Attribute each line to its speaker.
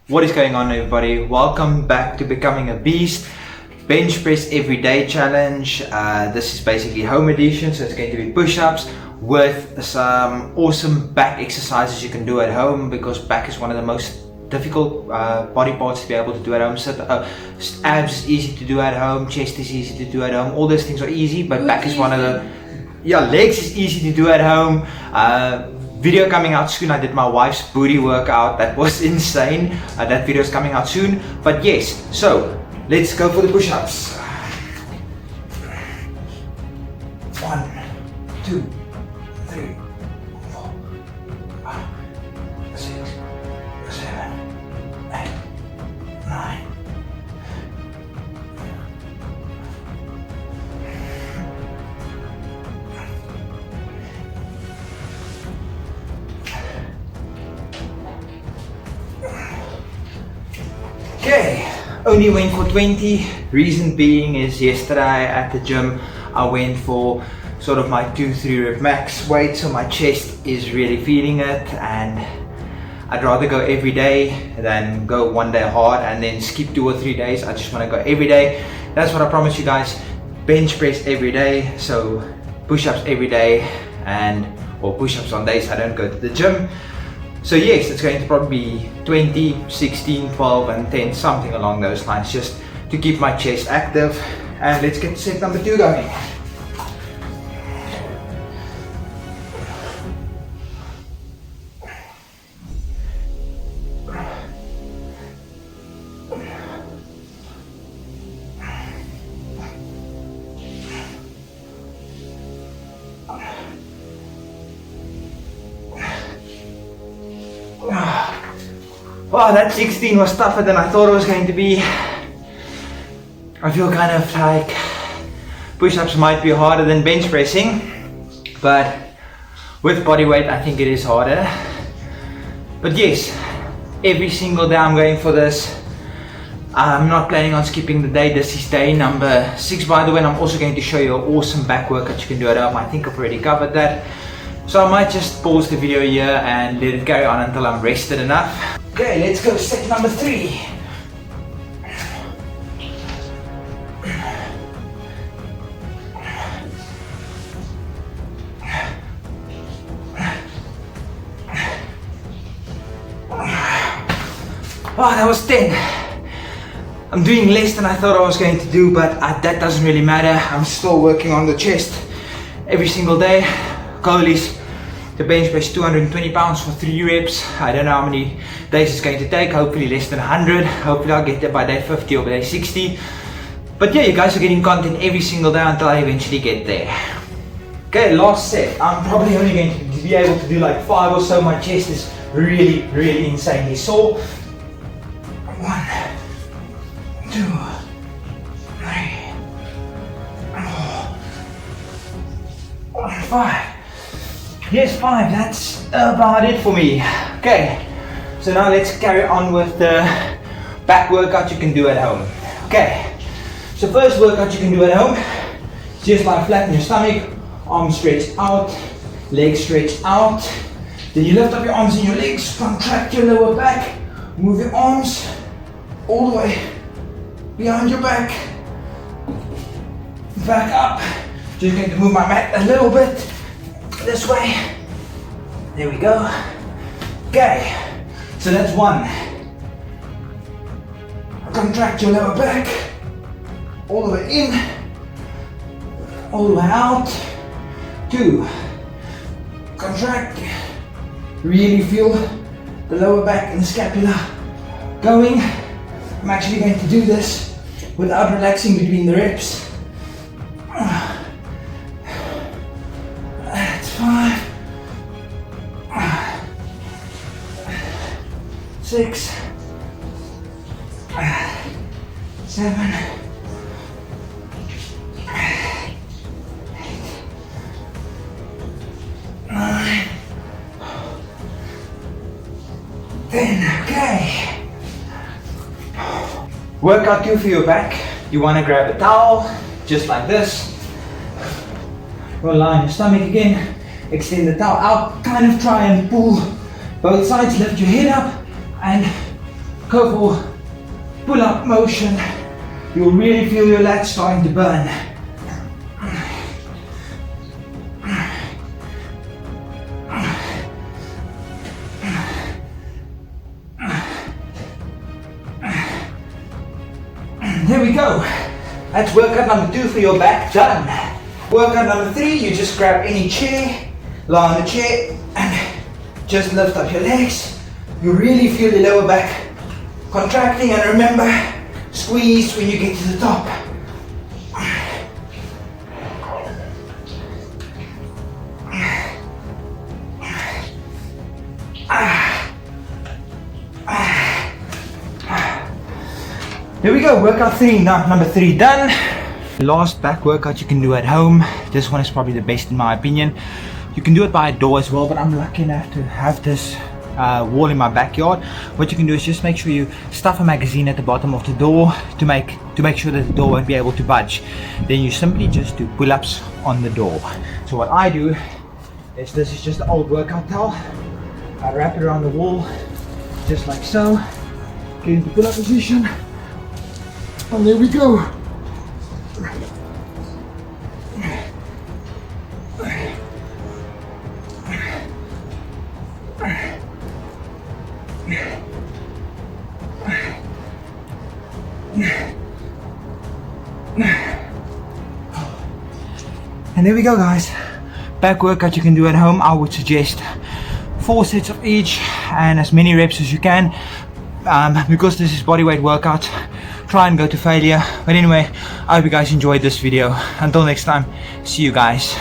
Speaker 1: What is going on, everybody? Welcome back to Becoming a Beast Bench Press Everyday Challenge. This is basically home edition, so it's going to be push-ups with some awesome back exercises you can do at home, because back is one of the most difficult body parts to be able to do at home. Abs is easy to do at home, chest is easy to do at home, all those things are easy, but back is one of the, legs is easy to do at home. Video coming out soon. I did my wife's booty workout. That was insane. That video is coming out soon. But yes, so let's go for the push-ups. 1, 2, 3, 4, 5, 6, 7, 8, 9. Okay, only went for 20. Reason being is yesterday at the gym I went for sort of my 2-3 rep max weight, so my chest is really feeling it, and I'd rather go every day than go one day hard and then skip 2 or 3 days. I just want to go every day. That's what I promise you guys. Bench press every day, so push-ups every day, or push-ups on days I don't go to the gym. So yes, it's going to probably be 20, 16, 12 and 10, something along those lines, just to keep my chest active. And let's get set number 2 going. Wow, that 16 was tougher than I thought it was going to be. I feel kind of like push-ups might be harder than bench pressing, but with body weight I think it is harder. But yes, every single day I'm going for this. I'm not planning on skipping the day. This is day number 6, by the way, and I'm also going to show you an awesome back workout you can do at home. I think I've already covered that. So I might just pause the video here and let it carry on until I'm rested enough. Okay, let's go set number 3. Wow, that was 10. I'm doing less than I thought I was going to do, but that doesn't really matter. I'm still working on the chest every single day. Goal is to bench press 220 pounds for 3 reps. I don't know how many days it's going to take. Hopefully less than 100. Hopefully I'll get there by day 50 or by day 60. But yeah, you guys are getting content every single day until I eventually get there. Okay, last set. I'm probably only going to be able to do like 5 or so. My chest is really, really insanely sore. 1, 2, 3, 4, 5. Yes, 5, that's about it for me. Okay, so now let's carry on with the back workout you can do at home. Okay, so first workout you can do at home, just lie flat in your stomach, arms stretched out, legs stretched out. Then you lift up your arms and your legs, contract your lower back, move your arms all the way behind your back, back up. Just going to move my mat a little bit this way. There we go. Okay, so that's 1. Contract your lower back all the way in, all the way out. 2. Contract, really feel the lower back and the scapula going. I'm actually going to do this without relaxing between the reps. That's 5, 6, 7, 8, 9, 10. Okay. Workout 2 for your back. You want to grab a towel, just like this. Go lie on your stomach again. Extend the towel out. Kind of try and pull both sides. Lift your head up and go for pull-up motion, you'll really feel your lats starting to burn. There we go. That's workout number 2 for your back done. Workout number 3, you just grab any chair, lie on the chair, and just lift up your legs. You really feel your lower back contracting, and remember, squeeze when you get to the top. There we go, workout 3, number 3 done. Last back workout you can do at home. This one is probably the best in my opinion. You can do it by a door as well, but I'm lucky enough to have this wall in my backyard. What you can do is just make sure you stuff a magazine at the bottom of the door to make sure that the door won't be able to budge. Then you simply just do pull-ups on the door. So what I do is, this is just the old workout towel. I wrap it around the wall just like so. Get into pull-up position. And there we go. And there we go, guys. Back workout you can do at home. I would suggest 4 sets of each and as many reps as you can. Because this is bodyweight workout, try and go to failure. But anyway, I hope you guys enjoyed this video. Until next time, see you guys.